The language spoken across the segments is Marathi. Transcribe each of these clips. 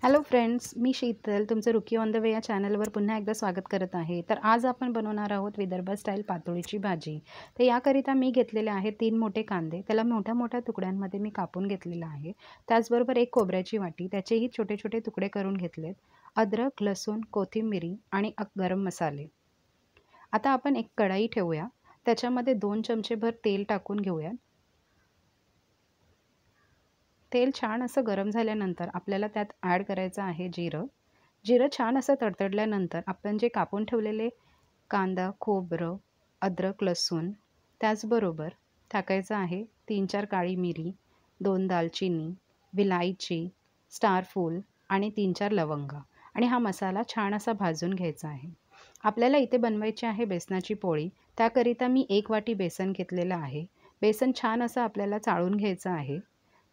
हॅलो फ्रेंड्स, मी शीतल तुमचं रुकी ऑन द वे या चॅनलवर पुन्हा एकदा स्वागत करत आहे। तर आज आपण बनवणार आहोत विदर्भ स्टाईल पातोळीची भाजी। तर याकरिता मी घेतलेले आहे 3 मोठे कांदे, त्याला मोठ्या मोठ्या तुकड्यांमध्ये मी कापून घेतलेला आहे। त्याचबरोबर एक खोबऱ्याची वाटी, त्याचेही छोटे छोटे तुकडे करून घेतलेत। अद्रक, लसूण, कोथिंबीर आणि गरम मसाले। आता आपण एक कढई ठेवूया, त्याच्यामध्ये 2 चमचेभर तेल टाकून घेऊया। तेल छान असं गरम झाल्यानंतर आपल्याला त्यात ॲड करायचं आहे जिरं। जिरं छान असं तडतडल्यानंतर आपण जे कापून ठेवलेले कांदा, खोबरं, अद्रक, लसूण, त्याचबरोबर टाकायचं आहे 3-4 काळी मिरी, 2 दालचिनी, विलायची, स्टारफूल आणि 3-4 लवंगा आणि हा मसाला छान असा भाजून घ्यायचा आहे। आपल्याला इथे बनवायची आहे बेसनाची पोळी। त्याकरिता मी 1 वाटी बेसन घेतलेलं आहे। बेसन छान असं आपल्याला चाळून घ्यायचं आहे।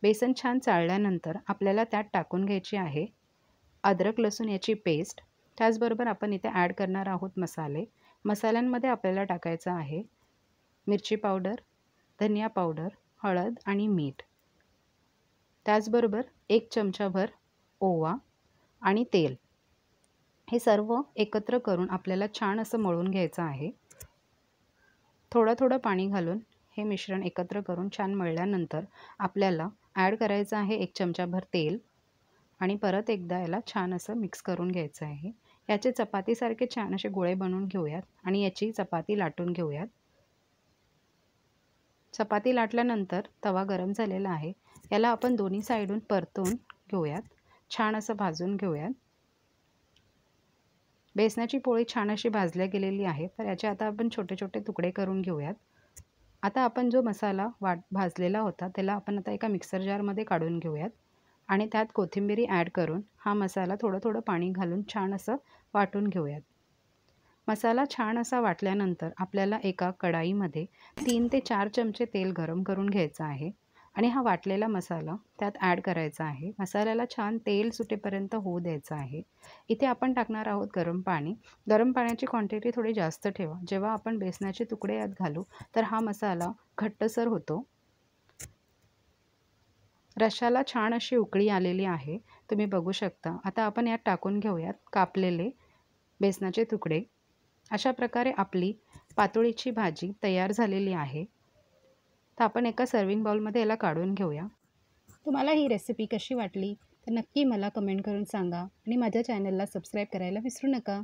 बेसन छान चाळल्यानंतर आपल्याला त्यात टाकून घ्यायची आहे अद्रक लसूण याची पेस्ट। त्याचबरोबर आपण इथे ॲड करणार आहोत मसाले। मसाल्यांमध्ये आपल्याला टाकायचं आहे मिरची पावडर, धनिया पावडर, हळद आणि मीठ। त्याचबरोबर 1 चमचाभर ओवा आणि तेल। हे सर्व एकत्र करून आपल्याला छान असं मळून घ्यायचं आहे। थोडं थोडं पाणी घालून हे मिश्रण एकत्र करून छान मळल्यानंतर आपल्याला ॲड करायचं आहे 1 चमचाभर तेल आणि परत एकदा याला छान असं मिक्स करून घ्यायचं आहे। याचे चपातीसारखे छान असे गोळे बनवून घेऊयात आणि याची चपाती लाटून घेऊयात। चपाती लाटल्यानंतर तवा गरम झालेला आहे, याला आपण दोन्ही साईडून परतून घेऊयात, छान असं भाजून घेऊयात। बेसनाची पोळी छान अशी भाजल्या गेलेली आहे, तर याचे आता आपण छोटे छोटे तुकडे करून घेऊयात। आता आपण जो मसाला भाजलेला होता त्याला आपण आता एका मिक्सर जारमध्ये काढून घेऊयात आणि त्यात कोथिंबीर ॲड करून हा मसाला थोडं थोडं पाणी घालून छान असं वाटून घेऊयात। मसाला छान असा वाटल्यानंतर आपल्याला एका कढाईमध्ये 3 ते 4 चमचे तेल गरम करून घ्यायचं आहे आणि हा वाटलेला मसाला त्यात ॲड करायचा आहे। मसाल्याला छान तेल सुटेपर्यंत होऊ द्यायचं आहे। इथे आपण टाकणार आहोत गरम पाणी। गरम पाण्याची क्वांटिटी थोडी जास्त ठेवा। जेव्हा आपण बेसनाचे तुकडे यात घालू तर हा मसाला घट्टसर होतो। रश्शाला छान अशी उकळी आलेली आहे, तुम्ही बघू शकता। आता आपण यात टाकून घेऊयात कापलेले बेसनाचे तुकडे। अशा प्रकारे आपली पातोळीची भाजी तयार झालेली आहे। तर आपण एका सर्विंग बाउलमध्ये याला काढून घेऊया। तुम्हाला ही रेसिपी कशी वाटली तर नक्की मला कमेंट करून सांगा आणि माझ्या चॅनलला सबस्क्राईब करायला विसरू नका।